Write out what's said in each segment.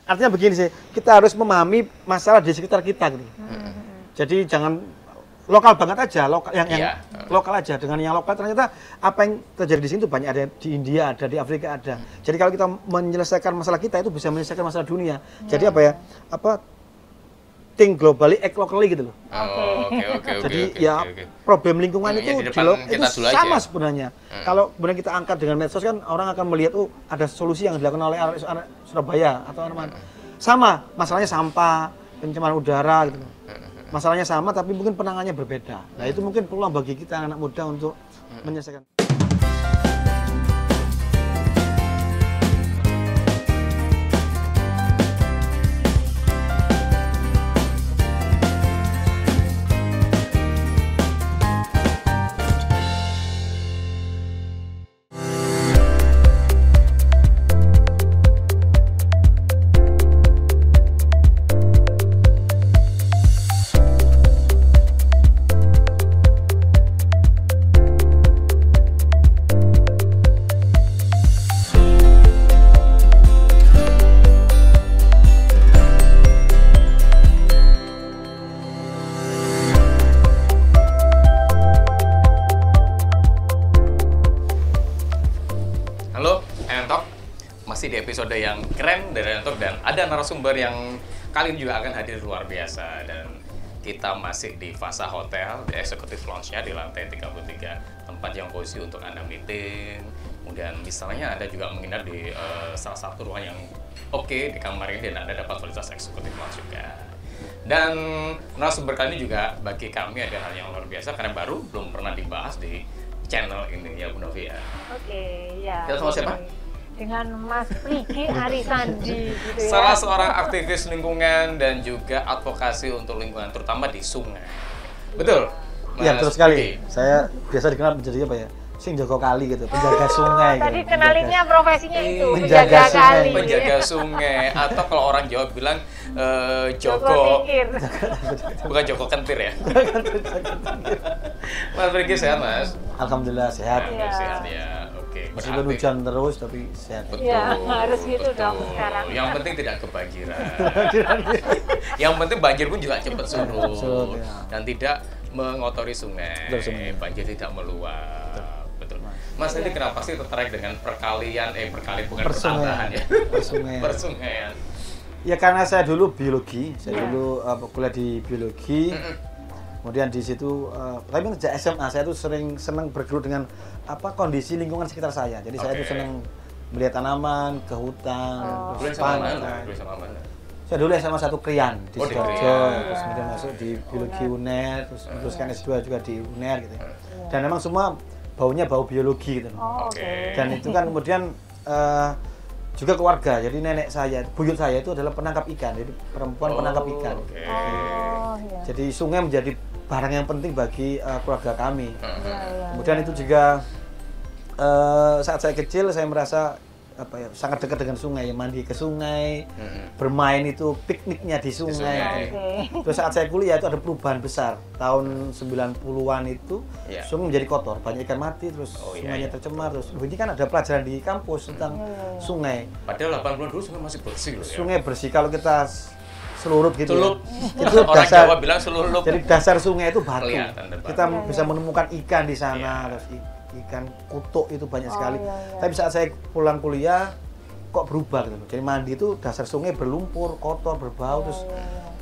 artinya begini sih, kita harus memahami masalah di sekitar kita gitu. Jadi jangan lokal banget aja, yang lokal aja. Dengan yang lokal ternyata apa yang terjadi di sini tuh banyak, ada di India, ada di Afrika, ada. Jadi kalau kita menyelesaikan masalah kita itu bisa menyelesaikan masalah dunia. Jadi apa ya? Think globally, act locally gitu loh. Oke. Jadi problem lingkungan itu sama sebenarnya. Kalau kemudian kita angkat dengan medsos kan orang akan melihat ada solusi yang dilakukan oleh Surabaya atau mana. Sama, masalahnya sampah, pencemaran udara gitu. Masalahnya sama tapi mungkin penanganannya berbeda. Nah, itu mungkin peluang bagi kita anak muda untuk menyelesaikan. Di episode yang keren dari Entok dan ada narasumber yang kali ini juga akan hadir luar biasa, dan kita masih di Fasa Hotel di Executive Lounge-nya di lantai 33, tempat yang cozy untuk Anda meeting. Kemudian misalnya Anda juga menginap di salah satu ruangan yang oke di kamar ini dan Anda dapat fasilitas Executive Lounge juga. Dan narasumber kali ini juga bagi kami ada hal yang luar biasa karena baru belum pernah dibahas di channel ini ya Bu Novi ya. Oke, ya. Kita sama siapa? Dengan Mas Prigi Arisandi gitu ya. Salah seorang aktivis lingkungan dan juga advokasi untuk lingkungan terutama di sungai. Betul? Iya, betul sekali. Saya biasa dikenal menjadi apa ya? Sing jaga kali gitu, penjaga sungai. Tadi gitu. kenalinnya profesinya itu, penjaga kali. Penjaga sungai atau kalau orang Jawa bilang Joko. Bukan Joko Kentir ya. Mas Prigi sehat, Mas? Alhamdulillah sehat. Sehat ya. Meskipun hujan terus tapi sehat. Betul. Ya, harus gitu dong sekarang. Yang penting tidak kebanjiran. Yang penting banjir pun juga cepat surut dan tidak mengotori sungai. Banjir tidak meluap. Betul. Mas ini kenapa sih tertarik dengan perkalian bukan pertambahan ya? Persungaian. Ya karena saya dulu biologi, dulu kuliah di biologi. Kemudian di situ, tapi sejak SMA saya tuh senang bergelut dengan kondisi lingkungan sekitar saya. Jadi saya tuh senang melihat tanaman, ke hutan, terus pantai. Saya dulu SMA 1 Krian di Sidoarjo, terus kemudian masuk di biologi UNER, terus meneruskan S2 juga di UNER gitu. Dan memang semua baunya bau biologi gitu. Dan itu kan kemudian juga keluarga. Jadi nenek saya, buyut saya itu adalah penangkap ikan, jadi perempuan penangkap ikan. Jadi sungai menjadi barang yang penting bagi keluarga kami. Kemudian itu juga saat saya kecil saya merasa sangat dekat dengan sungai, mandi ke sungai, bermain itu pikniknya di sungai. Terus saat saya kuliah itu ada perubahan besar. Tahun 90-an itu sungai menjadi kotor, banyak ikan mati, terus sungainya tercemar. Terus ini kan ada pelajaran di kampus tentang sungai. Padahal 80-an dulu sungai masih bersih loh ya. Sungai bersih kalau kita selurup gitu. Itu orang dasar, Jawa bilang selurup. Jadi dasar sungai itu batu. Kita bisa menemukan ikan di sana, terus ikan kutuk itu banyak sekali. Tapi saat saya pulang kuliah kok berubah gitu. Jadi mandi itu dasar sungai berlumpur, kotor, berbau, terus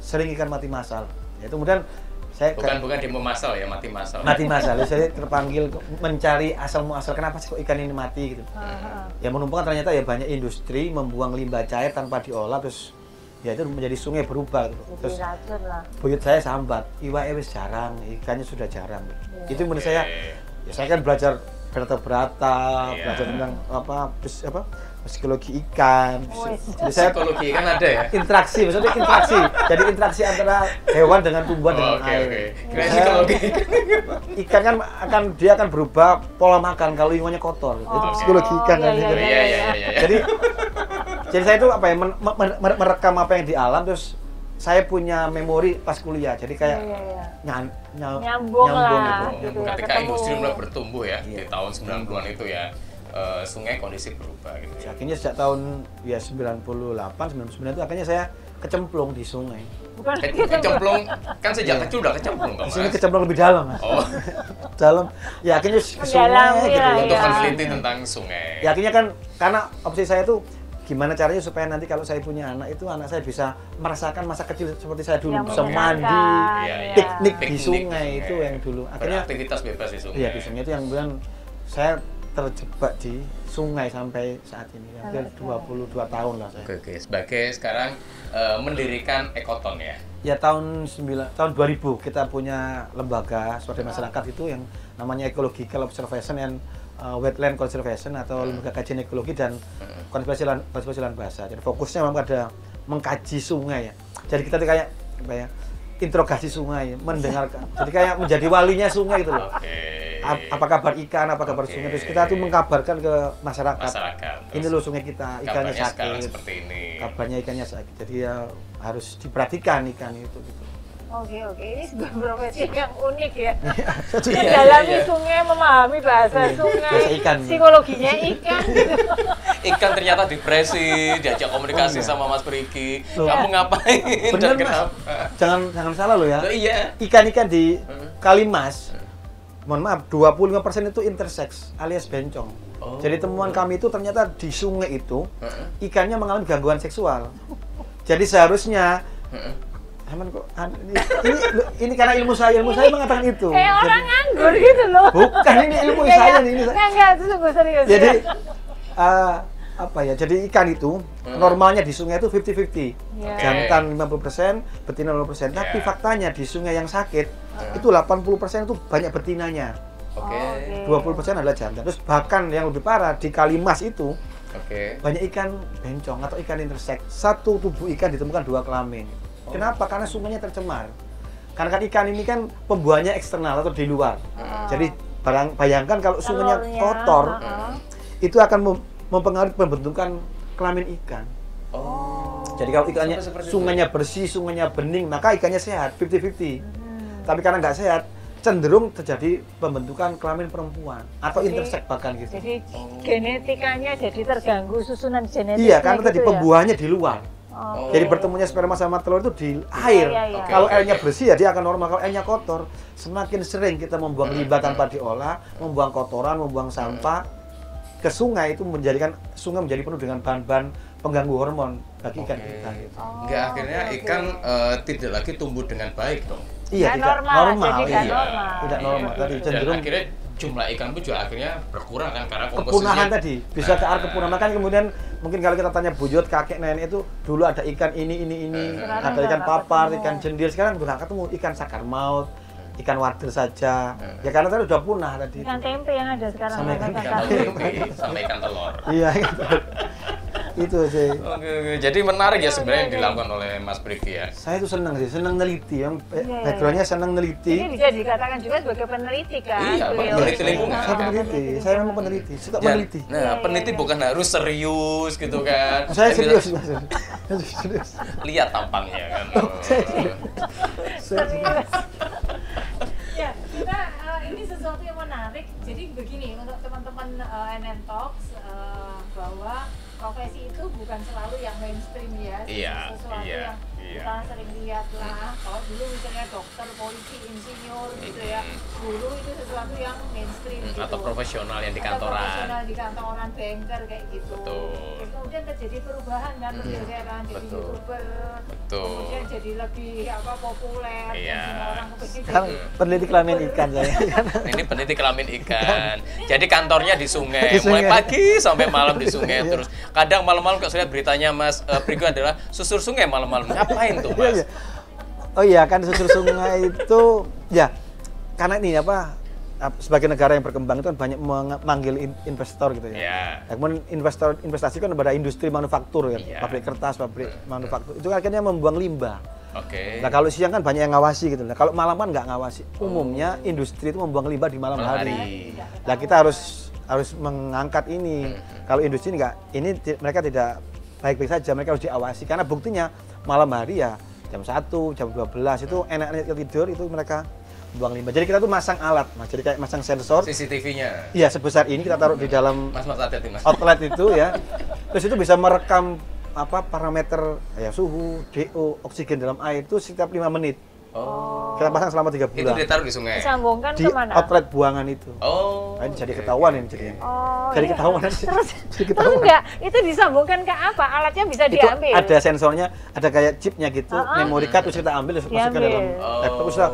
sering ikan mati massal. Ya, kemudian saya bukan demo massal ya, mati massal. Mati massal. Saya terpanggil mencari asal muasal kenapa sih kok ikan ini mati gitu. Ya menumpang ternyata ya banyak industri membuang limbah cair tanpa diolah, terus ya itu menjadi sungai berubah gitu. Terus buyut saya sambat, iwake wis jarang, ikannya sudah jarang. Itu menurut saya, ya saya kan belajar vertebrata, belajar tentang psikologi ikan. Jadi saya psikologi ikan ada ya? Interaksi, maksudnya interaksi. Jadi interaksi antara hewan dengan tumbuhan dengan air. Psikologi ikan kan dia akan berubah pola makan kalau lingkungannya kotor. Itu psikologi ikan kan. Jadi saya itu merekam apa yang di alam, terus saya punya memori pas kuliah. Jadi kayak nyambung lah. Gitu. Ketika industri mulai bertumbuh ya di tahun 90-an itu ya. sungai kondisi berubah gitu ya. Akhirnya sejak tahun ya 98, 99 itu akhirnya saya kecemplung di sungai. Bukan Kecemplung kan sejak kecil udah kecemplung kan Di sini Mas? kecemplung lebih dalam, Mas. Oh, Dalam. Ya akhirnya ke sungai Mendalami gitu. lah, untuk Iya. meneliti tentang sungai. Ya akhirnya kan karena opsi saya tuh gimana caranya supaya nanti kalau saya punya anak itu anak saya bisa merasakan masa kecil seperti saya dulu, Yang bisa menyenangkan, mandi, Iya, iya. piknik di Piknik sungai itu yang dulu. Akhirnya beraktivitas bebas di sungai. iya di sungai itu yang kemudian saya terjebak di sungai sampai saat ini. Hampir 22 tahun lah saya. Oke. Sebagai sekarang mendirikan Ekoton ya. Ya tahun 2000 kita punya lembaga swadaya masyarakat itu yang namanya Ecological Observation and Wetland Conservation atau lembaga kajian ekologi dan konservasi lahan basah. Jadi fokusnya memang pada mengkaji sungai ya. Jadi kita tuh kayak apa ya? Interogasi sungai, mendengarkan. Jadi kayak menjadi walinya sungai gitu loh. Oke. Apa kabar ikan, apa kabar sungai, terus kita tuh mengkabarkan ke masyarakat. Ini loh sungai kita, ikannya kabarnya sekarang sakit. seperti ini. Kabarnya ikannya sakit. Jadi ya harus diperhatikan ikan itu gitu. Oke, ini sebuah profesi yang unik ya. Iya, Mendalami iya. sungai, memahami bahasa Iya, sungai, bahasa ikan. psikologinya ikan gitu. Ikan ternyata depresi, diajak komunikasi Oh, iya. sama Mas Perigi. Loh. Kamu ngapain Bener, dan Mas. kenapa? Jangan salah loh ya. Loh, iya. Ikan-ikan di Kalimas, mohon maaf, 25% itu intersex alias bencong. Oh. Jadi temuan kami itu ternyata di sungai itu Heeh. ikannya mengalami gangguan seksual. Jadi seharusnya Heeh. aman kok. Ini karena ilmu saya mengatakan itu. Kayak Jadi- orang nganggur gitu loh. Bukan, ini ilmu saya nih, ini. Enggak, itu sungguh serius. Jadi ya. apa ya? Jadi ikan itu normalnya di sungai itu 50-50. Iya. Jantan 50%, betina 50%. Tapi Iya. faktanya di sungai yang sakit itu 80% itu banyak betinanya. Oke. 20% adalah jantan. Terus bahkan yang lebih parah di Kalimas itu Oke. banyak ikan bencong atau ikan interseks. Satu tubuh ikan ditemukan 2 kelamin. Kenapa? Karena sungainya tercemar. Karena kan ikan ini kan pembuahannya eksternal atau di luar. Jadi bayangkan kalau sungainya Telurnya, kotor, heeh. itu akan mempengaruhi pembentukan kelamin ikan. Oh. Jadi kalau ikannya Sampai seperti sungainya bersih, sungainya bening, maka ikannya sehat, 50-50. Tapi karena nggak sehat, cenderung terjadi pembentukan kelamin perempuan atau Jadi- interseks bahkan gitu. Jadi genetikanya jadi terganggu susunan genetiknya. Iya, karena tadi gitu ya? pembuahannya di luar. Oke. Jadi bertemunya sperma sama telur itu di air. Iya, iya. Kalau Oke, airnya oke. bersih ya dia akan normal. Kalau airnya kotor, semakin sering kita membuang limbah tanpa diolah, membuang kotoran, membuang sampah ke sungai itu menjadikan sungai menjadi penuh dengan bahan-bahan pengganggu hormon bagi ikan Oke. kita. Gitu. Enggak, akhirnya oke. ikan tidak lagi tumbuh dengan baik dong. Iya, Nggak tidak normal, normal. jadi nggak Iya. normal. Tidak normal. Iya, Tadi betul. cenderung Dan akhirnya jumlah ikan pun juga akhirnya berkurang kan karena kepunahan komposisinya. tadi bisa ke arah kepunahan. Makanya kemudian mungkin kalau kita tanya buyut kakek nenek itu dulu ada ikan ini Sekarang ada udah ikan nggak papar, ketemu. ikan jendil, sekarang udah nggak ketemu, ikan sakar maut, ikan wader saja. Ya karena tadi udah punah tadi. Ikan tempe yang ada sekarang. Sama ikan nggak Ikan kakak. tempe sama ikan telur. Iya gitu. Itu sih. Oke. Jadi menarik ya sebenarnya yang Oke. dilakukan oleh Mas Priki ya. Saya itu senang sih, senang neliti. Yang Iya. backgroundnya senang neliti. Ini bisa dikatakan juga sebagai peneliti kan. Iya, beliau peneliti ini. lingkungan. Saya peneliti, saya memang peneliti, suka Dan- meneliti. Nah, Iya, peneliti iya. bukan harus serius gitu kan. Saya Kan serius, bisa Mas. Serius. lihat tampangnya kan. Serius. Ya, kita ini sesuatu yang menarik. Jadi begini untuk teman-teman NN Talks bahwa profesi itu bukan selalu yang mainstream ya. Iya, Sesuatu iya, yang iya. kita sering lihat lah. Kalau dulu misalnya dokter, polisi, insinyur gitu ya. Guru itu sesuatu yang mainstream gitu. Atau profesional yang di Atau profesional kantoran. di kantoran, banker kayak gitu. Betul. Terus kemudian terjadi perubahan kan pergeseran jadi Betul. YouTuber. Betul. Kemudian jadi lebih populer dan Iya. semua orang kepingin Sekarang jadi peneliti kelamin ikan saya. Ini peneliti kelamin ikan. Jadi kantornya di sungai, Di sungai. mulai pagi sampai malam di sungai Iya. terus. Kadang malam-malam kalau saya lihat beritanya Mas Priki adalah susur sungai malam-malam. Ngapain tuh, Mas? Iya, iya. Oh iya, kan susur sungai itu ya karena ini apa sebagai negara yang berkembang itu kan banyak memanggil investor gitu ya. Iya. Ya, kemudian investasi kan pada industri manufaktur ya, Iya. pabrik kertas, pabrik manufaktur. Itu akhirnya membuang limbah. Oke. Nah kalau siang kan banyak yang ngawasi gitu. Nah kalau malam kan nggak ngawasi. Umumnya industri itu membuang limbah di malam Malam hari. hari. Nah kita harus mengangkat ini. Kalau industri mereka tidak baik-baik saja, mereka harus diawasi karena buktinya malam hari ya jam 1, jam 12 itu enak-enak tidur itu mereka buang limbah. Jadi kita tuh masang alat, Mas. Jadi kayak masang sensor. CCTV-nya. Iya, sebesar ini kita taruh di dalam Mas hati-hati, Mas. outlet itu ya. Terus itu bisa merekam parameter ya suhu, DO, oksigen dalam air itu setiap 5 menit. Oh. Kita pasang selama 3 Itu bulan. ditaruh di sungai. Disambungkan Di kemana? outlet buangan itu. Oh. Nah, ini jadi ketahuan ini jadinya. Oh, Jadi iya. ketahuan. Terus, Jadi terus ketahuan. enggak, itu disambungkan ke apa? Alatnya bisa Itu diambil. ada sensornya, ada kayak chipnya gitu, memory card terus kita ambil terus masukkan Diambil. dalam laptop bisa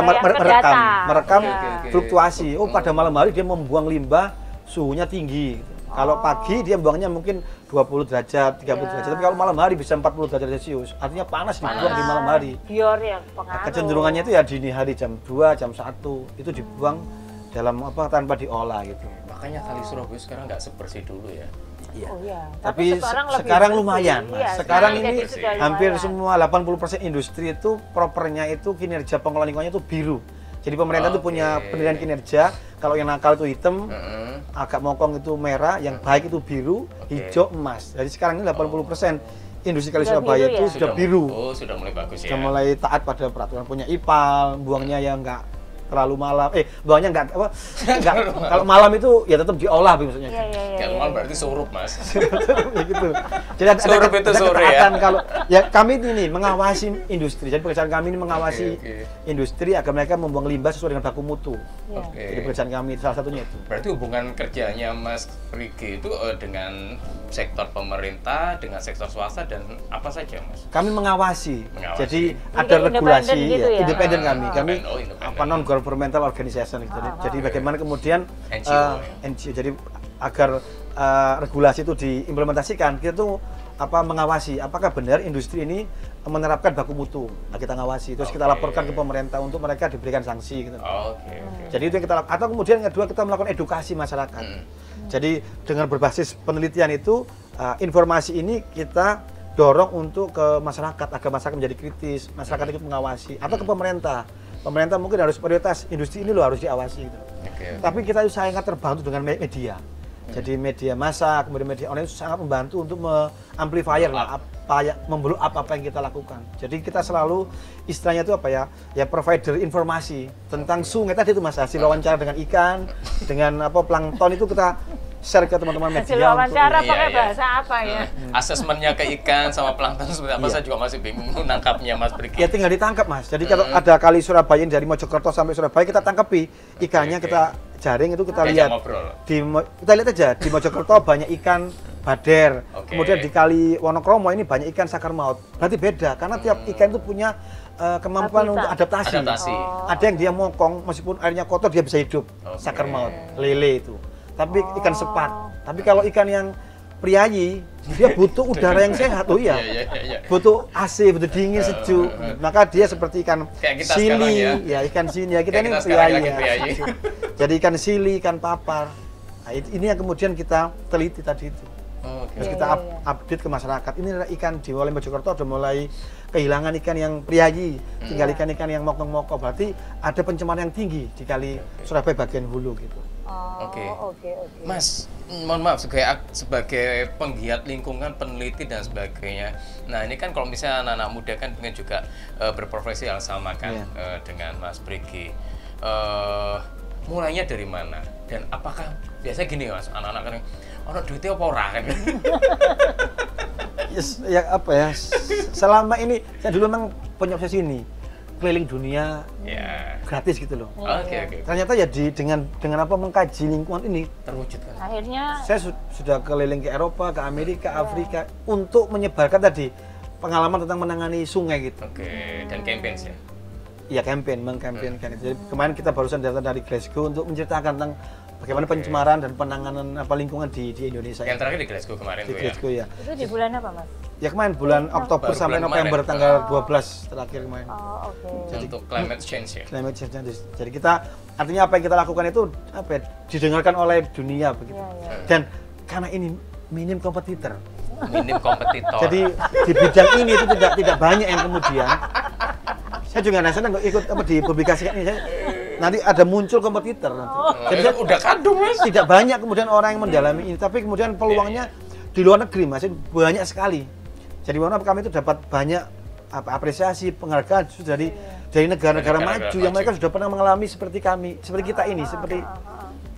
Kayak merekam, data. merekam Iya. Oke. fluktuasi. Oh, pada malam hari dia membuang limbah suhunya tinggi gitu. Kalau pagi dia buangnya mungkin 20 derajat, 30 derajat, tapi kalau malam hari bisa 40 derajat Celcius. Artinya panas dibuang di malam hari. Biar ya pengaruh. Kecenderungannya itu ya dini hari jam 2, jam 1 itu dibuang dalam tanpa diolah gitu. Makanya kali Surabaya sekarang nggak sebersih dulu ya. Iya. Oh iya. Tapi lebih sekarang bersih. lumayan, Mas. Iya, Sekarang jadi ini sudah hampir lumayan. semua 80% industri itu propernya itu kinerja pengelolaan lingkungannya itu biru. Jadi pemerintah itu punya Oke. penilaian kinerja, kalau yang nakal itu hitam, Heeh. agak mokong itu merah, yang baik itu biru, Oke. hijau, emas. Jadi sekarang ini 80% industri kali Sudah Surabaya biru itu ya? sudah biru. Oh, sudah mulai bagus ya. Sudah mulai taat pada peraturan, punya IPAL, buangnya yang enggak terlalu malam. Buangnya enggak kalau malam itu ya tetap diolah maksudnya. Iya, iya, iya. Kayak iya. normal berarti surup, Mas. Ya gitu. Jadi Surup itu sore ya? ketaatan kalau ya kami ini mengawasi industri. Jadi pekerjaan kami ini mengawasi Oke. industri agar mereka membuang limbah sesuai dengan baku mutu. Iya. Oke. Jadi pekerjaan kami salah satunya itu. Berarti hubungan kerjanya Mas Riki itu dengan sektor pemerintah, dengan sektor swasta dan apa saja, Mas? Kami mengawasi. Mengawasi. Jadi ada Independen regulasi gitu ya? independen Ah, kami. Kami independen. non governmental organization gitu. Jadi bagaimana kemudian NGO, ya? NGO. Jadi agar regulasi itu diimplementasikan, kita tuh mengawasi apakah benar industri ini menerapkan baku mutu. Nah, kita ngawasi terus kita Oke. laporkan ke pemerintah untuk mereka diberikan sanksi gitu. Oke. Jadi itu yang kita lakukan. Atau kemudian yang kedua kita melakukan edukasi masyarakat. Jadi dengan berbasis penelitian itu informasi ini kita dorong untuk ke masyarakat agar masyarakat menjadi kritis, masyarakat ikut mengawasi atau ke pemerintah. Pemerintah mungkin harus prioritas industri ini loh harus diawasi gitu. Oke. Tapi kita sangat terbantu dengan media. Jadi media massa, kemudian media online itu sangat membantu untuk amplifier lah memblow up apa yang kita lakukan. Jadi kita selalu istilahnya itu ya provider informasi tentang sungai tadi itu Mas, hasil wawancara dengan ikan, dengan plankton itu kita share ke teman-teman media. Hasil wawancara Iya, pakai iya. bahasa apa ya? Asesmennya ke ikan sama plankton seperti apa Iya. saya juga masih bingung nangkapnya Mas Riki. Ya tinggal ditangkap Mas. Jadi kalau ada kali Surabaya dari Mojokerto sampai Surabaya kita tangkapi ikannya, Oke. kita jaring itu kita Diajak lihat. ngobrol. Kita lihat aja di Mojokerto banyak ikan bader. Oke. Kemudian di Kali Wonokromo ini banyak ikan sakar maut. Berarti beda karena tiap ikan itu punya kemampuan Habitat. untuk adaptasi. Adaptasi. Ada yang dia mokong meskipun airnya kotor dia bisa hidup. Oke. Sakar maut, lele itu. Tapi ikan sepat. Tapi kalau ikan yang priayi dia butuh udara yang sehat. Oh iya. Iya. Butuh AC, butuh dingin, sejuk. Maka dia seperti ikan Kayak kita sekarang sili, ya. ikan sini ya. Kita Kayak ini kita sekarang priayi. lagi priayi. Jadi ikan sili, ikan papar. Nah, ini yang kemudian kita teliti tadi itu. Oke. Terus Iya, kita iya, iya. update ke masyarakat. Ini adalah ikan di mulai Mojokerto udah mulai kehilangan ikan yang priayi, tinggal ikan-ikan yang mokong-mokong. Berarti ada pencemaran yang tinggi di Kali Surabaya bagian hulu gitu. Oh, Oke. oke. Mas, mohon maaf sebagai penggiat lingkungan, peneliti dan sebagainya. Nah ini kan kalau misalnya anak-anak muda kan pengen juga berprofesi yang sama kan Iya. dengan Mas Riki. Mulainya dari mana? Dan apakah biasanya gini Mas, anak-anak kan orang duitnya apa ora kan? Yes, ya selama ini saya dulu memang punya obsesi ini keliling dunia Ya. gratis gitu loh. Oke. Ternyata ya dengan mengkaji lingkungan ini Terwujud kan? Akhirnya saya sudah keliling ke Eropa, ke Amerika, Afrika untuk menyebarkan tadi pengalaman tentang menangani sungai gitu. Oke. Dan campaigns ya? Ya mengkampanyekan. Jadi kemarin kita barusan datang dari Glasgow untuk menceritakan tentang bagaimana pencemaran dan penanganan lingkungan di Indonesia. Yang terakhir di Glasgow kemarin Di tuh ya? Glasgow ya. itu di bulan apa, Mas? Ya kemarin bulan Oktober Baru sampai bulan November kemarin. tanggal 12 terakhir kemarin. Oh, oke. Untuk climate change ya? Climate change. Jadi kita artinya apa yang kita lakukan itu didengarkan oleh dunia begitu. Iya, iya. Dan karena ini minim kompetitor. Minim kompetitor. Jadi di bidang ini itu tidak banyak yang kemudian saya juga senang ikut dipublikasikan ini. Nanti ada muncul kompetitor nanti. Jadi saya udah kadung Mas. tidak banyak kemudian orang yang mendalami ini, tapi kemudian peluangnya di luar negeri masih banyak sekali. Jadi mana kami itu dapat banyak apresiasi, penghargaan justru dari dari negara-negara Negara-negara maju yang maju. mereka sudah pernah mengalami seperti kami, seperti kita ini, seperti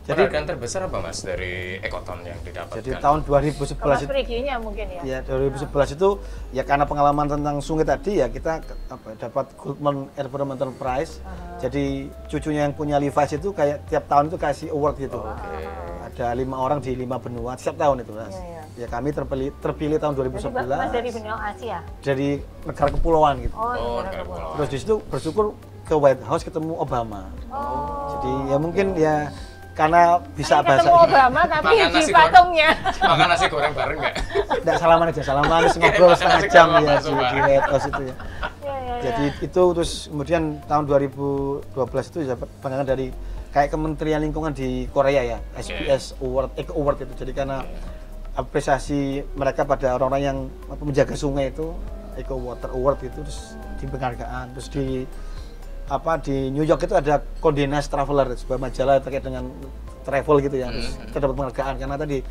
jadi Penghargaan terbesar apa Mas dari Ekoton yang didapatkan? jadi tahun 2011 Mas itu Priginya mungkin ya. ya 2011 itu ya karena pengalaman tentang sungai tadi ya kita dapat Goldman Environmental Prize. Jadi cucunya yang punya Levi's itu kayak tiap tahun itu kasih award gitu. Ada 5 orang di 5 benua setiap tahun itu Mas. Ya kami terpilih tahun Jadi 2011 Mas dari benua Asia. dari negara kepulauan gitu. Oh, negara kepulauan. Terus di situ bersyukur ke White House ketemu Obama. Jadi ya mungkin ya karena bisa bahasa ketemu Obama tapi Makan di nasi goreng. patungnya. Makan nasi goreng bareng nggak? Enggak salaman aja, salaman terus ngobrol Makan setengah nasi jam goreng ya langsung, di Pak. White House itu ya. Ya. Jadi itu terus kemudian tahun 2012 itu dapat penghargaan dari kayak Kementerian Lingkungan di Korea ya, SBS Award, Eco Award itu. Jadi karena apresiasi mereka pada orang-orang yang menjaga sungai itu, Eco Water Award itu terus di penghargaan. Terus di New York itu ada Condé Nast Traveler, sebuah majalah terkait dengan travel gitu ya. Terus kita dapat penghargaan karena tadi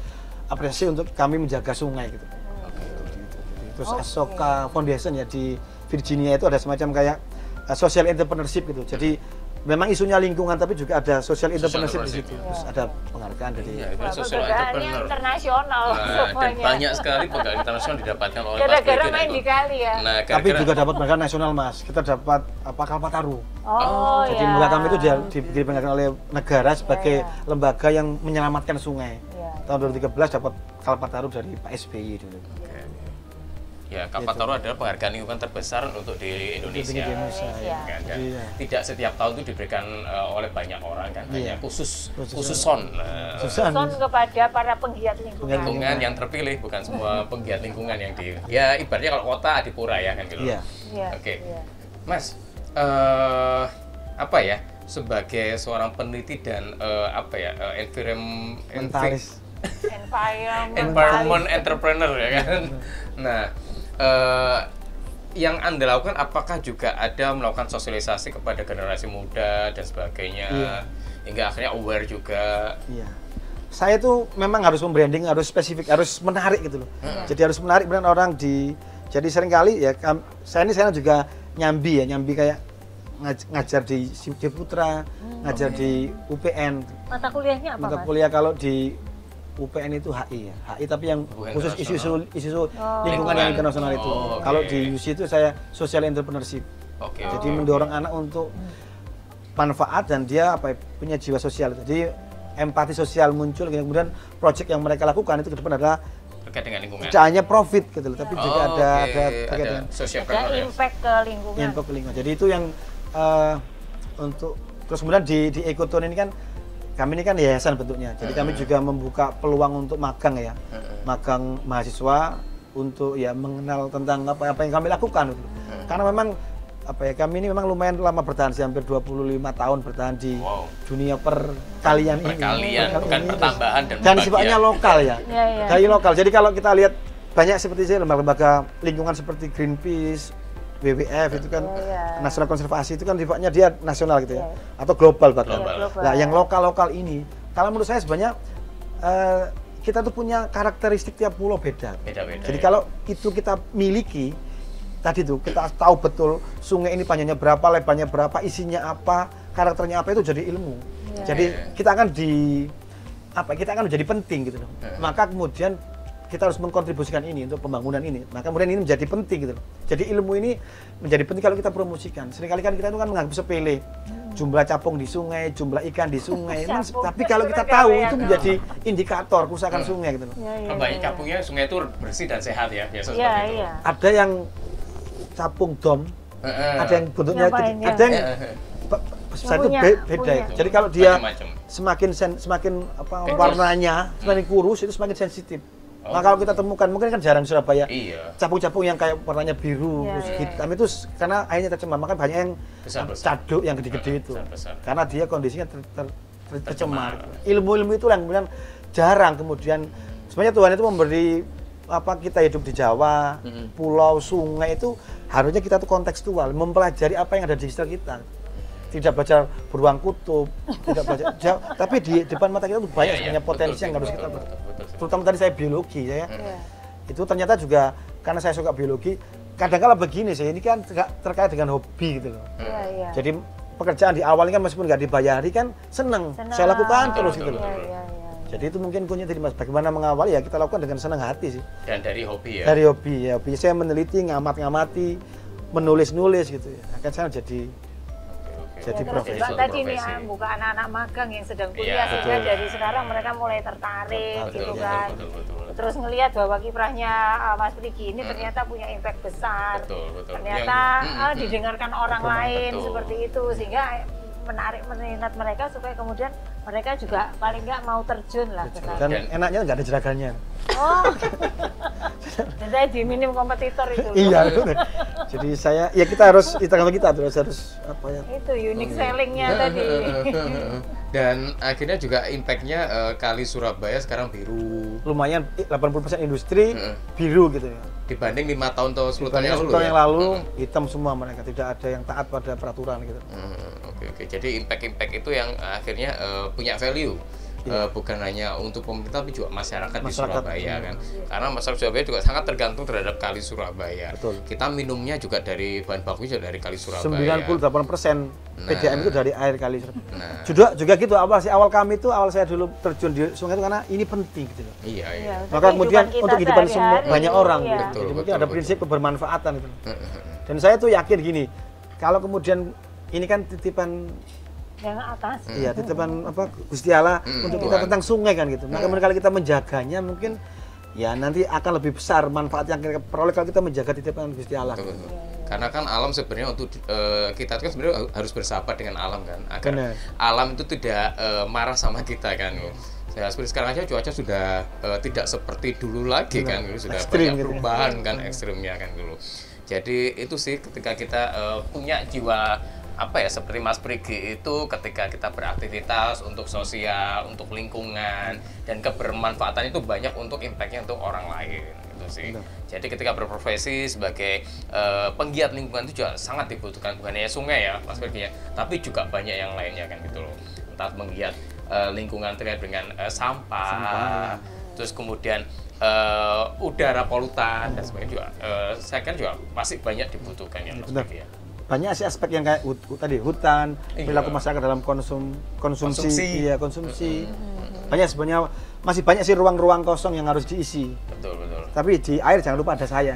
apresiasi untuk kami menjaga sungai gitu. Terus Asoka Foundation ya di Virginia itu ada semacam kayak social entrepreneurship gitu. Jadi memang isunya lingkungan tapi juga ada social entrepreneurship di situ. Terus ada penghargaan dari Iya, itu Wah, social penghargaannya entrepreneur. internasional Nah, dan semuanya. banyak sekali penghargaan internasional didapatkan oleh Mas Gara-gara Brigjen main itu. di kali ya. Nah, tapi gara-gara juga dapat penghargaan nasional Mas. Kita dapat Kalpataru. Oh, Jadi ya. lembaga kami itu diberi penghargaan oleh negara sebagai Ya. lembaga yang menyelamatkan sungai. Ya. Tahun 2013 dapat Kalpataru dari Pak SBY dulu. ya Kalpataru adalah penghargaan lingkungan terbesar untuk di Indonesia. Di Indonesia, ya. Kan, dan Iya. tidak setiap tahun itu diberikan oleh banyak orang kan, hanya Iya. khusus Khusus son. Susan. Son kepada para penggiat lingkungan. Lingkungan yang terpilih, bukan semua penggiat lingkungan yang di ya ibaratnya kalau kota Adipura ya kan gitu. Iya. Iya. Oke. Iya. Mas, apa ya, sebagai seorang peneliti dan Mentalis. environment entrepreneur ya kan. Nah, yang Anda lakukan apakah juga ada melakukan sosialisasi kepada generasi muda dan sebagainya, Iya. hingga akhirnya aware juga. Iya. Saya tuh memang harus membranding, harus spesifik, harus menarik gitu loh. Jadi harus menarik benar orang di. Jadi seringkali ya saya juga nyambi kayak ngajar di Putra, ngajar di UPN. Mata kuliahnya apa, Mata Mas? kuliah kalau di UPN itu HI ya, HI tapi yang Bukan khusus internasional. isu lingkungan Lingkungan. yang internasional itu. Oh, oke. Kalau di UC itu saya social entrepreneurship. Oke. Jadi mendorong anak untuk manfaat dan dia punya jiwa sosial. Jadi empati sosial muncul, kemudian proyek yang mereka lakukan itu ke depan adalah Terkait dengan lingkungan. tidak hanya profit gitu loh, tapi juga ada terkait dengan social Ada impact ke lingkungan. impact ke lingkungan. Jadi itu yang untuk terus kemudian di Ekoton ini kan kami ini kan yayasan bentuknya. Jadi kami juga membuka peluang untuk magang ya. Magang mahasiswa untuk ya mengenal tentang apa yang kami lakukan gitu. Karena memang kami ini memang lumayan lama bertahan sih, hampir 25 tahun bertahan di dunia perkalian ini. Perkalian, bukan ini. pertambahan dan Dan sifatnya pembagian. lokal ya. Iya, iya. Dari lokal. Jadi kalau kita lihat banyak seperti saya lembaga-lembaga lingkungan seperti Greenpeace, WWF itu kan nasional konservasi itu kan sifatnya dia nasional gitu ya, atau global bahkan. Global. Nah, yang lokal-lokal ini, kalau menurut saya sebenarnya kita tuh punya karakteristik tiap pulau beda. Beda-beda. Jadi ya. kalau itu kita miliki, tadi tuh kita tahu betul sungai ini panjangnya berapa, lebarnya berapa, isinya apa, karakternya apa, itu jadi ilmu. Jadi kita akan kita akan menjadi penting gitu loh. Maka kemudian kita harus mengkontribusikan ini untuk pembangunan ini. Maka kemudian ini menjadi penting gitu loh. Jadi ilmu ini menjadi penting kalau kita promosikan. Seringkali kan kita itu kan menganggap sepele. Jumlah capung di sungai, jumlah ikan di sungai. Tapi kalau kita tahu itu menjadi indikator kerusakan sungai gitu loh. Banyak capungnya sungai itu bersih dan sehat ya, biasa Iya, seperti itu. iya. Ada yang capung dom, ada yang bentuknya Ngapain ya? ada yang besar itu beda itu. Jadi kalau dia Macam-macam. semakin warnanya semakin kurus itu semakin sensitif. Nah kalau kita temukan mungkin kan jarang di Surabaya. Iya. Capung-capung yang kayak warnanya biru, terus hitam itu karena airnya tercemar, maka banyak yang Besar-besar. caduk yang gede-gede itu. Besar-besar. Karena dia kondisinya tercemar. Ilmu-ilmu itu yang kemudian jarang kemudian sebenarnya Tuhan itu memberi kita hidup di Jawa, pulau, sungai itu harusnya kita tuh kontekstual, mempelajari apa yang ada di sekitar kita. Tidak belajar beruang kutub, tidak belajar tapi di depan mata kita tuh banyak sebenarnya potensi yang harus kita terutama tadi saya biologi itu ternyata juga karena saya suka biologi kadang-kala begini sih, ini kan terkait dengan hobi gitu loh. Iya. Jadi pekerjaan di awal ini kan meskipun nggak dibayari kan seneng. Saya lakukan terus gitu loh. Iya. Jadi itu mungkin kuncinya tadi Mas, bagaimana mengawali ya kita lakukan dengan senang hati sih. Dan dari hobi ya. Dari hobi ya, hobi saya meneliti, ngamati, menulis gitu ya. Akan saya jadi Jadi profesi. juga tadi nih buka anak-anak magang yang sedang kuliah sehingga dari sekarang mereka mulai tertarik gitu kan. Betul. Terus ngelihat bahwa kiprahnya Mas Prigi ini ternyata punya impact besar. Betul. Ternyata didengarkan orang lain seperti itu sehingga menarik minat mereka supaya kemudian mereka juga paling nggak mau terjun lah ke sana. Dan enaknya nggak ada jeragannya. Oh, dan saya di minim kompetitor itu. Iya. Jadi kita harus harus apa ya? Itu unique sellingnya tadi. Dan akhirnya juga impact-nya kali Surabaya sekarang biru. Lumayan 80% industri biru gitu ya. Dibanding 5 tahun atau 10 tahun yang lalu hitam semua mereka, tidak ada yang taat pada peraturan gitu. Oke. Jadi impact itu yang akhirnya punya value. Bukan hanya untuk pemerintah tapi juga masyarakat di Surabaya kan. Karena masyarakat Surabaya juga sangat tergantung terhadap kali Surabaya. Betul. Kita minumnya juga dari bahan baku juga dari kali Surabaya. 98% PDAM itu dari air kali Surabaya. Juga gitu awal kami itu saya dulu terjun di sungai itu karena ini penting gitu loh. Iya. Maka kemudian untuk kehidupan semua banyak orang gitu. Betul, Jadi mungkin ada prinsip kebermanfaatan gitu. Dan saya tuh yakin gini, kalau kemudian ini kan titipan yang atas. Iya, titipan Gusti Allah untuk kita tentang sungai kan gitu. Maka kalau kita menjaganya mungkin ya nanti akan lebih besar manfaat yang kita peroleh kalau kita menjaga titipan Gusti Allah. Betul. Karena kan alam sebenarnya untuk kita kan sebenarnya harus bersahabat dengan alam kan agar alam itu tidak marah sama kita kan. Ya, seperti sekarang aja cuaca sudah tidak seperti dulu lagi kan, sudah banyak perubahan kan ekstrimnya kan dulu. Jadi itu sih ketika kita punya jiwa seperti Mas Prigi itu ketika kita beraktivitas untuk sosial, untuk lingkungan dan kebermanfaatan itu banyak untuk impact-nya untuk orang lain itu sih. Jadi ketika berprofesi sebagai penggiat lingkungan itu juga sangat dibutuhkan, bukan hanya sungai ya Mas Prigi ya, tapi juga banyak yang lainnya kan gitu loh. Entah penggiat lingkungan terkait dengan sampah, terus kemudian udara polutan dan sebagainya juga saya kan juga masih banyak dibutuhkan ya Mas Prigi ya. Banyak sih aspek yang kayak tadi hutan, perilaku masyarakat dalam konsumsi. Banyak sebenarnya masih banyak sih ruang-ruang kosong yang harus diisi. Betul. Tapi di air jangan lupa ada saya.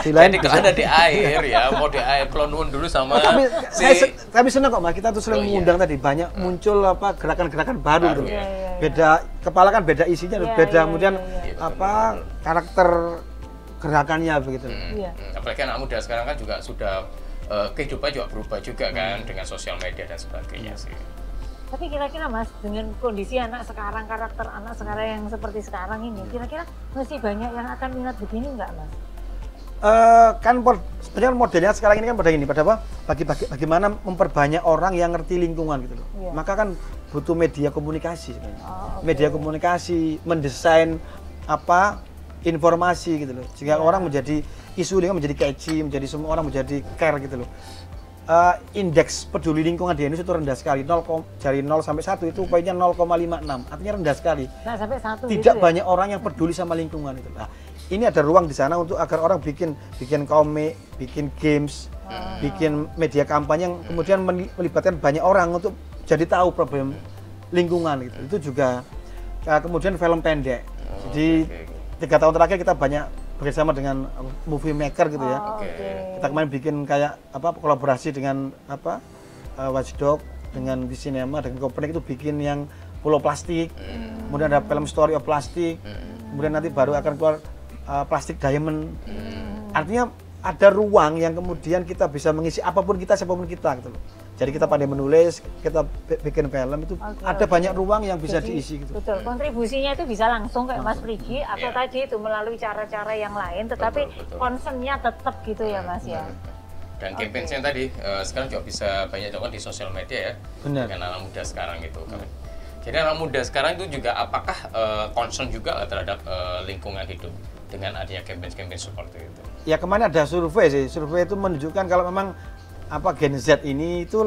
Jadi kalau ada di air ya, mau di air kelonun dulu sama tapi senang kok Mas, kita tuh sering mengundang tadi banyak muncul gerakan-gerakan baru gitu. Beda kepala kan beda isinya, beda kemudian karakter gerakannya begitu. Apalagi anak muda sekarang kan juga sudah kehidupan juga berubah juga kan dengan sosial media dan sebagainya sih. Tapi kira-kira Mas, dengan kondisi anak sekarang, karakter anak sekarang yang seperti sekarang ini, kira-kira masih banyak yang akan minat begini nggak Mas? Sebenarnya modelnya sekarang ini kan bagaimana memperbanyak orang yang ngerti lingkungan gitu loh. Maka kan butuh media komunikasi sebenarnya. Media komunikasi, mendesain informasi gitu loh. Sehingga orang menjadi isu lingkungan menjadi catchy, menjadi semua orang menjadi care gitu loh. Indeks peduli lingkungan di Indonesia itu rendah sekali. Dari 0 sampai 1 itu poinnya 0,56. Artinya rendah sekali. Nah, sampai 1 tidak banyak orang yang peduli sama lingkungan itu. Nah, ini ada ruang di sana untuk agar orang bikin komik, bikin games, bikin media kampanye yang kemudian melibatkan banyak orang untuk jadi tahu problem lingkungan gitu. Itu juga kemudian film pendek. Jadi 3 tahun terakhir kita banyak bekerjasama dengan movie maker gitu ya. Kita kemarin bikin kayak kolaborasi dengan Watchdog dengan di sinema dengan Kopernik itu bikin yang Pulau Plastik. Kemudian ada film Story of Plastic. Kemudian nanti baru akan keluar Plastic Diamond. Artinya ada ruang yang kemudian kita bisa mengisi apapun kita, siapapun kita gitu loh. Jadi kita pandai menulis, kita bikin film itu ada banyak ruang yang bisa diisi gitu. Betul, kontribusinya itu bisa langsung kayak Mas Prigi atau tadi itu melalui cara-cara yang lain, tetapi concernnya tetap gitu ya Mas ya. Dan campaign-nya tadi sekarang juga bisa banyak dilakukan di sosial media ya. Benar. Dengan anak muda sekarang gitu. Jadi anak muda sekarang itu juga apakah concern juga terhadap lingkungan hidup dengan adanya campaign-campaign seperti itu? Ya kemarin ada survei sih, survei itu menunjukkan kalau memang Gen Z ini itu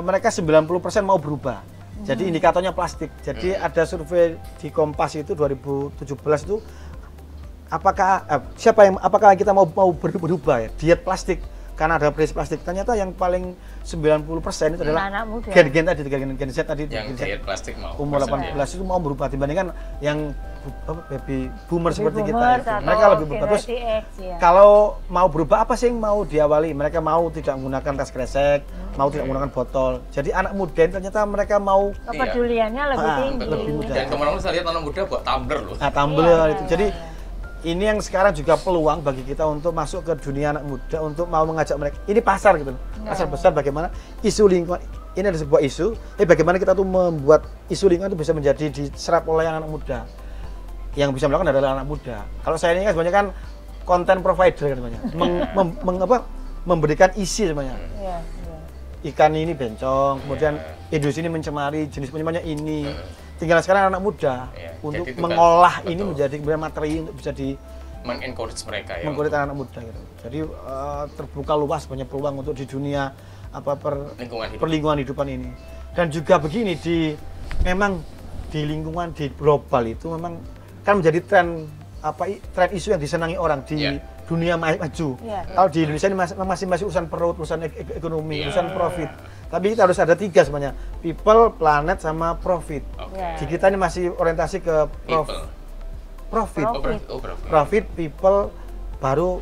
mereka 90% mau berubah. Jadi indikatornya plastik. Jadi ada survei di Kompas itu 2017 itu apakah kita mau berubah ya diet plastik karena ada prinsip plastik. Ternyata yang paling 90% itu adalah anak muda. gen Z tadi yang Gen Z diet plastik mau umur maksudnya. 18 itu mau berubah dibandingkan yang baby boomer seperti kita Boomers itu. atau Mereka lebih berubah. Terus generasi X, ya. kalau mau berubah apa sih yang mau diawali? Mereka mau tidak menggunakan tas kresek, mau tidak menggunakan botol. Jadi anak muda ini ternyata mereka mau Kepeduliannya lebih tinggi. lebih muda. Dan kemarin saya lihat anak muda buat tumbler loh. tumbler Iya, itu. iya, Jadi iya. ini yang sekarang juga peluang bagi kita untuk masuk ke dunia anak muda untuk mau mengajak mereka. Ini pasar gitu loh. Pasar besar bagaimana isu lingkungan ini ada sebuah isu, bagaimana kita tuh membuat isu lingkungan itu bisa menjadi diserap oleh anak muda. Yang bisa melakukan adalah anak muda. Kalau saya ini kan sebenarnya kan content provider kan sebenarnya. Memberikan isi sebenarnya. Iya, iya. Ikan ini bencong, kemudian industri ini mencemari jenis penyumarnya ini. Tinggal sekarang anak muda untuk jadi itu mengolah kan, ini betul. menjadi kemudian materi untuk bisa Men-encourage mereka ya. mengkulit anak muda gitu. Jadi terbuka luas banyak peluang untuk di dunia Lingkungan hidup. perlingkungan hidupan ini. Dan juga begini memang di lingkungan di global itu memang kan menjadi tren isu yang disenangi orang di dunia maju. Kalau di Indonesia ini masih urusan perut, urusan ekonomi, urusan profit. Tapi kita harus ada 3 sebenarnya, people, planet, sama profit. Di kita ini masih orientasi ke profit. Profit, people, baru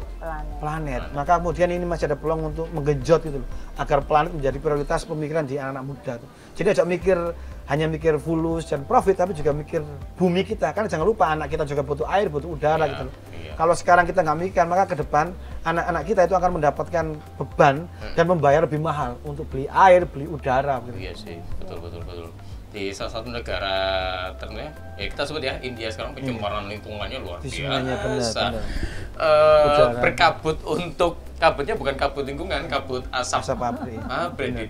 planet. Maka kemudian ini masih ada peluang untuk menggenjot gitu loh, agar planet menjadi prioritas pemikiran di anak-anak muda. Jadi ajak hanya mikir fulus dan profit, tapi juga mikir bumi kita. Kan jangan lupa anak kita juga butuh air, butuh udara gitu loh. Kalau sekarang kita nggak mikir, maka ke depan anak-anak kita itu akan mendapatkan beban dan membayar lebih mahal untuk beli air, beli udara. Gitu. Iya sih, betul. Di salah satu negara ternyata ya kita sebut ya India sekarang pencemaran lingkungannya luar biasa. Berkabut untuk kabutnya bukan kabut lingkungan, kabut asap pabrik.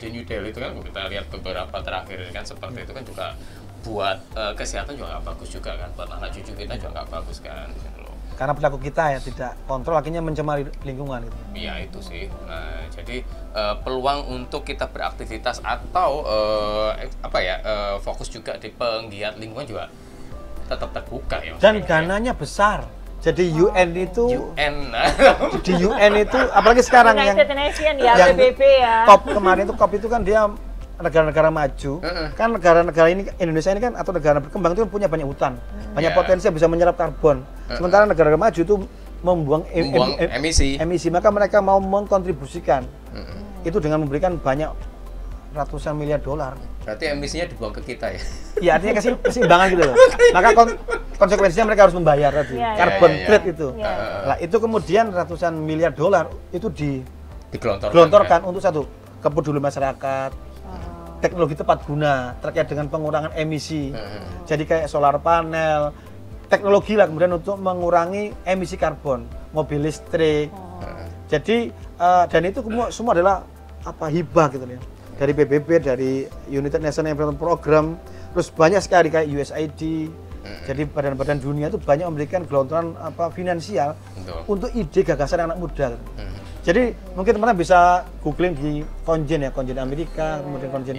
Di New Delhi itu kan kita lihat beberapa terakhir kan seperti itu kan juga buat kesehatan juga nggak bagus juga kan, buat anak cucu kita juga nggak bagus kan. Karena perilaku kita ya tidak kontrol, akhirnya mencemari lingkungan gitu. Iya itu sih. Nah, jadi peluang untuk kita beraktivitas atau fokus juga di penggiat lingkungan juga tetap terbuka ya. Dan dananya besar. Jadi UN itu di UN itu apalagi sekarang yang PBB ya. kemarin itu COP itu kan dia negara-negara maju, kan negara-negara ini Indonesia ini kan atau negara berkembang itu kan punya banyak hutan, banyak potensi yang bisa menyerap karbon. Sementara negara maju itu membuang emisi, maka mereka mau mengkontribusikan itu dengan memberikan banyak ratusan miliar dolar. Berarti emisinya dibuang ke kita ya? Iya, artinya keseimbangan gitu loh. Maka konsekuensinya mereka harus membayar tadi, carbon trade itu. Nah, itu kemudian ratusan miliar dolar itu digelontorkan untuk satu, kepedulian masyarakat, teknologi tepat guna terkait dengan pengurangan emisi. Jadi kayak solar panel, teknologi lah kemudian untuk mengurangi emisi karbon, mobil listrik. Jadi dan itu semua adalah hibah gitu ya. Dari PBB, dari United Nations Environment Program, terus banyak sekali kayak USAID. Jadi badan-badan dunia itu banyak memberikan gelontoran finansial untuk ide gagasan anak muda. Jadi mungkin teman-teman bisa googling di konjen Amerika, kemudian konjen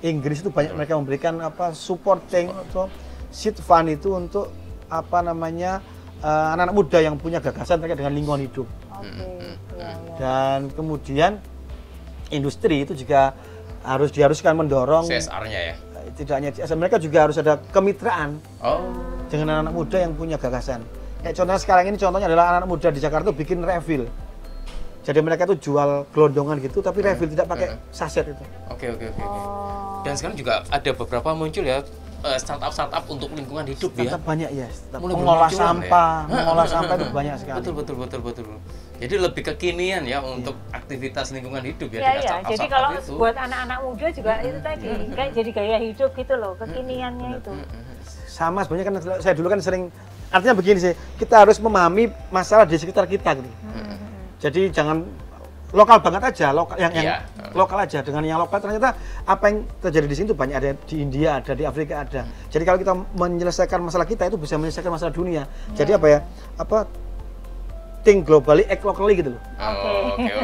Inggris itu banyak mereka memberikan supporting atau seed fund itu untuk anak-anak muda yang punya gagasan terkait dengan lingkungan hidup. Dan kemudian industri itu juga diharuskan mendorong CSR-nya ya. Tidak hanya CSR, mereka juga harus ada kemitraan dengan anak-anak muda yang punya gagasan. Kayak contohnya sekarang ini adalah anak-anak muda di Jakarta bikin refill. Jadi mereka tuh jual gelondongan gitu, tapi refill tidak pakai saset itu. Oke. Dan sekarang juga ada beberapa muncul ya startup untuk lingkungan hidup ya. Startup banyak ya. Mengolah sampah itu banyak sekali. Betul. Jadi lebih kekinian ya untuk aktivitas lingkungan hidup ya. Iya. Jadi kalau buat anak-anak muda juga itu tadi kayak jadi gaya hidup gitu loh, kekiniannya itu. Sama sebenarnya kan saya dulu kan sering artinya begini sih, kita harus memahami masalah di sekitar kita gitu. Jadi jangan lokal banget aja, yang lokal aja. Dengan yang lokal ternyata apa yang terjadi di sini tuh banyak, ada di India, ada di Afrika ada. Jadi kalau kita menyelesaikan masalah kita itu bisa menyelesaikan masalah dunia. Jadi think globally, act locally gitu loh.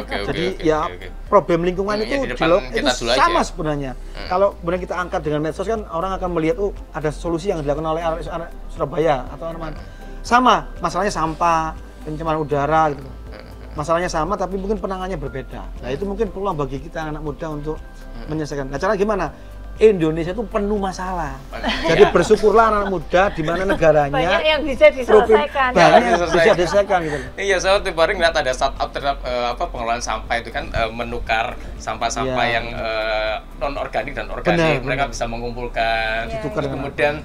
Oke. Jadi problem lingkungan itu sama sebenarnya. Kalau kemudian kita angkat dengan medsos kan orang akan melihat ada solusi yang dilakukan oleh anak Surabaya atau anak mana. sama, masalahnya sampah, pencemaran udara gitu. Masalahnya sama tapi mungkin penanganannya berbeda. Nah, itu mungkin peluang bagi kita anak muda untuk menyelesaikan. Nah, cara gimana? Indonesia itu penuh masalah. Jadi bersyukurlah anak muda di mana negaranya banyak yang bisa diselesaikan. Banyak yang bisa diselesaikan gitu. Iya, saya waktu baru ngeliat ada startup terhadap pengelolaan sampah itu kan menukar sampah-sampah yang non organik dan organik. Mereka bisa mengumpulkan, kemudian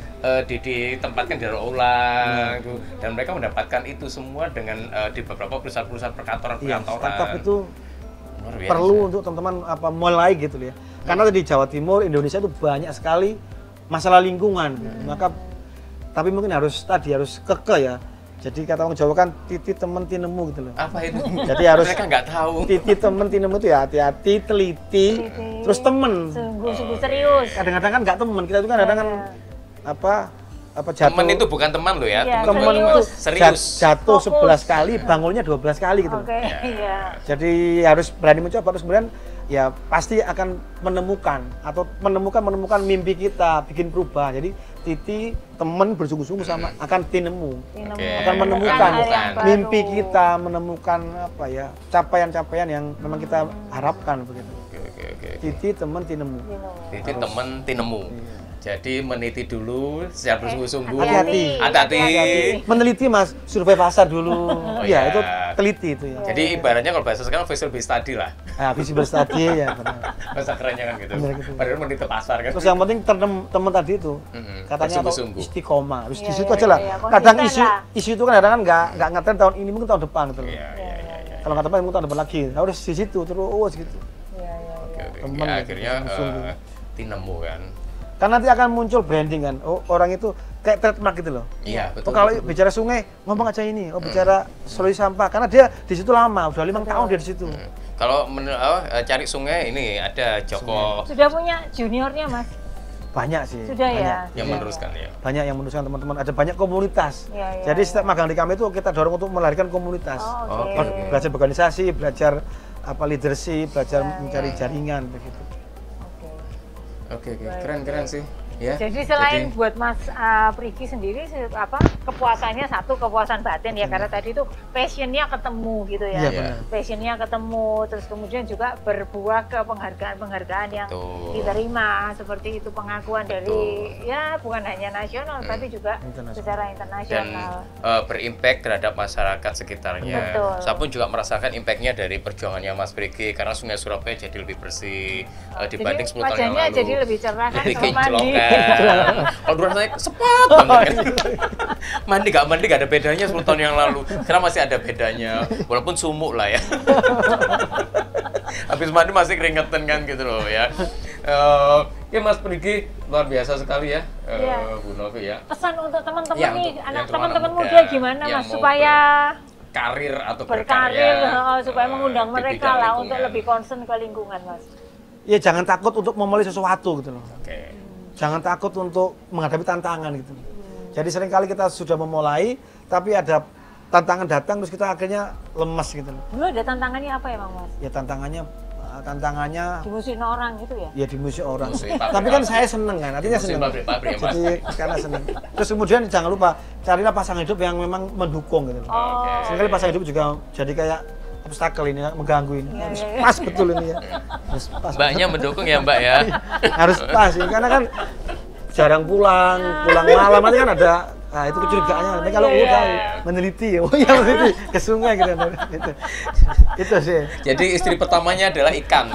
ditempatkan di daur ulang, dan mereka mendapatkan itu semua dengan di beberapa perusahaan-perusahaan perkantoran. Startup itu perlu untuk teman-teman mulai gitu ya. Karena di Jawa Timur, Indonesia itu banyak sekali masalah lingkungan. Maka tapi mungkin harus kekeh ya. Jadi kata orang Jawa kan titi temen tinemu gitu loh. Apa itu? Jadi harus mereka nggak tahu. Titi temen tinemu itu ya hati-hati, teliti, terus temen. Sungguh serius. Kadang-kadang kan nggak temen, kita itu kan kadang-kadang jatuh. Temen itu bukan teman lo ya, temen itu serius. Jatuh 11 kali, bangunnya 12 kali gitu. Iya. Jadi harus berani mencoba, terus kemudian ya pasti akan menemukan menemukan mimpi kita, bikin berubah. Jadi Titi teman bersungguh-sungguh sama akan tinemu, akan menemukan mimpi kita, menemukan capaian-capaian yang memang kita harapkan begitu. Titi teman tinemu. Titi teman tinemu. Jadi meneliti dulu secara bersungguh-sungguh. Hati-hati. Meneliti Mas, survei pasar dulu. Itu teliti itu ya. Jadi ibaratnya kalau bahasa sekarang visible study lah. Nah, visible study ya benar. Bahasa kerennya kan gitu. Padahal meneliti pasar kan. Terus yang penting teman tadi itu katanya istiqomah. Di situ aja lah. Kadang isu itu kan kadang nggak ngetren tahun ini, mungkin tahun depan gitu loh. Kalau nggak tepat mungkin tahun depan lagi. Harus di situ terus gitu. Akhirnya tinemu kan. Kan nanti akan muncul branding kan, orang itu kayak trademark gitu loh. Iya, betul. Kalau bicara sungai, ngomong aja ini, bicara solusi sampah, karena dia di situ lama, udah 5 tahun dia di situ. Kalau cari sungai ini ada Joko. Sudah punya juniornya Mas? Banyak sih. Sudah ya. Yang meneruskan ya. Banyak yang meneruskan teman-teman, ada banyak komunitas. Jadi setiap magang di kami itu kita dorong untuk melahirkan komunitas. Belajar organisasi, belajar leadership, belajar mencari jaringan begitu. Oke, keren sih. Ya. Jadi selain buat Mas Prigi sendiri kepuasannya satu kepuasan batin ya, karena tadi itu passionnya ketemu gitu ya. Passionnya ketemu, terus kemudian juga berbuah ke penghargaan yang diterima, seperti itu pengakuan dari ya bukan hanya nasional tapi juga secara internasional. Dan berimpact terhadap masyarakat sekitarnya. Saya pun juga merasakan impactnya dari perjuangannya Mas Prigi, karena Sungai Surabaya jadi lebih bersih dibanding 10 tahun yang lalu. Jadi lebih cerah kan, mandi. Kalau dulu saya sepat banget kan. Mandi gak ada bedanya 10 tahun yang lalu. Sekarang masih ada bedanya, walaupun sumuk lah ya. Habis mandi masih keringetan kan gitu loh ya. Ya Mas Prigi luar biasa sekali ya, Bu Novi ya. Pesan untuk teman-teman nih, teman-teman muda gimana Mas supaya karir atau berkarir supaya mengundang mereka lah untuk lebih concern ke lingkungan Mas. Ya jangan takut untuk memulai sesuatu gitu loh. Jangan takut untuk menghadapi tantangan gitu. Jadi seringkali kita sudah memulai, tapi ada tantangan datang terus kita akhirnya lemas gitu loh. Dulu ada tantangannya apa ya Bang Mas? Ya tantangannya dimusuhin orang gitu ya? Ya dimusuhin orang. Tapi kan saya seneng kan, artinya seneng. Jadi karena seneng. Terus kemudian jangan lupa carilah pasangan hidup yang memang mendukung gitu loh. Seringkali pasangan hidup juga jadi kayak obstacle ini, mengganggu ini. Harus pas betul ini ya. Harus pas. Mbaknya mendukung ya Mbak ya? Harus pas ya, karena kan jarang pulang malam nanti kan ada, itu kecurigaannya. Nanti kalau udah meneliti ya, meneliti ke sungai gitu. Itu sih. Jadi istri pertamanya adalah ikan.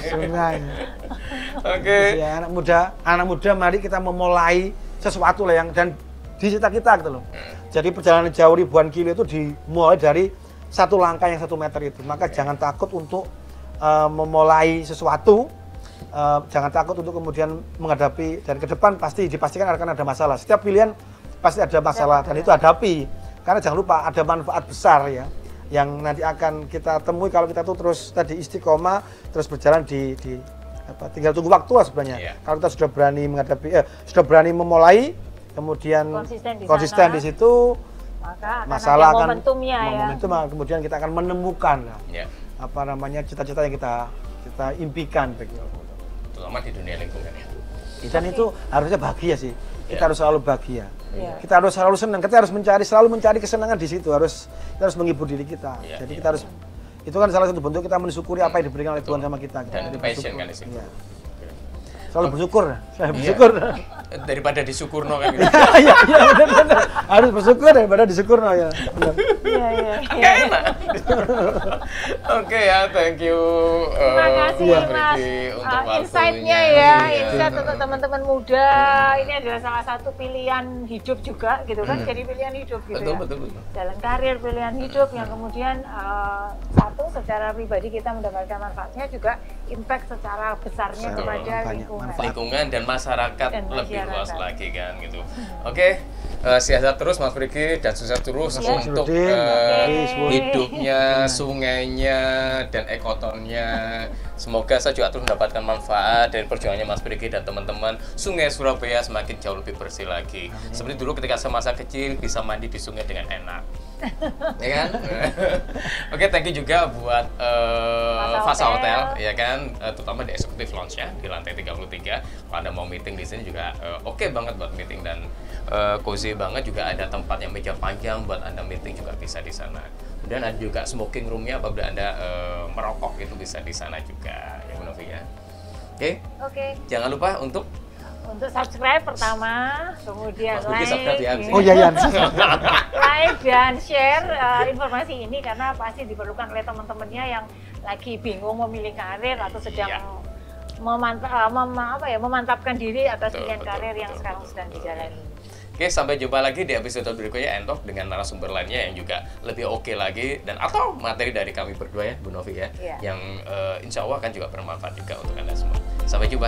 Sungai. Oke. Ya, anak muda mari kita memulai sesuatu lah yang dan di cita-kita gitu loh. Jadi perjalanan jauh ribuan kilo itu dimulai dari satu langkah yang 1 meter itu. Maka jangan takut untuk memulai sesuatu, jangan takut untuk kemudian menghadapi, dan ke depan pasti dipastikan akan ada masalah. Setiap pilihan pasti ada masalah dan itu hadapi. Karena jangan lupa ada manfaat besar ya yang nanti akan kita temui kalau kita tuh terus tadi istiqomah, terus berjalan tinggal tunggu waktu lah sebenarnya. Kalau kita sudah berani menghadapi, sudah berani memulai, kemudian konsisten di situ, maka masalah akan momentum, kemudian kita akan menemukan cita-cita yang kita impikan begitu. Terutama di dunia lingkungan ya. Dan itu harusnya bahagia sih. kita harus selalu bahagia. Kita harus selalu senang, kita harus selalu mencari kesenangan di situ, kita harus menghibur diri kita. Jadi kita harus, itu kan salah satu bentuk kita mensyukuri apa yang diberikan oleh Tuhan sama kita. Dan passion kan di situ. Selalu bersyukur, daripada disyukurno kan gitu. Iya, benar. Harus bersyukur daripada disyukurno ya. Iya. Nggak enak. Oke ya, thank you. Terima kasih Mas untuk insight-nya ya, insight untuk teman-teman muda. Ini adalah salah satu pilihan hidup juga gitu kan, jadi pilihan hidup gitu ya. Betul. Jalan karir, pilihan hidup yang kemudian satu secara pribadi kita mendapatkan manfaatnya, juga impact secara besarnya kepada lingkungan dan masyarakat lebih luas lagi kan gitu. Oke, sehat terus Mas Friki dan sukses terus untuk hidupnya, sungainya dan ekotonnya. Semoga saya juga terus mendapatkan manfaat dari perjuangannya Mas Friki dan teman-teman. Sungai Surabaya semakin jauh lebih bersih lagi. Seperti dulu ketika saya masa kecil bisa mandi di sungai dengan enak. Ya kan? Oke, thank you juga buat Fasa Hotel ya kan, terutama di eksekutif lounge-nya di lantai 33. Kalau Anda mau meeting di sini juga oke banget buat meeting, dan cozy banget, juga ada tempat yang meja panjang buat Anda meeting juga bisa di sana. Kemudian ada juga smoking room-nya apabila Anda merokok itu bisa di sana juga ya Bu Novi ya. Oke. Jangan lupa untuk subscribe pertama, kemudian like, like dan share informasi ini, karena pasti diperlukan oleh teman-temannya yang lagi bingung memilih karir atau sedang memantapkan diri atas pilihan karir yang sekarang sedang dijalani. Oke, sampai jumpa lagi di episode berikutnya Entok dengan narasumber lainnya yang juga lebih oke lagi, dan atau materi dari kami berdua ya Bu Novi ya, yang insya Allah akan juga bermanfaat juga untuk Anda semua. Sampai jumpa.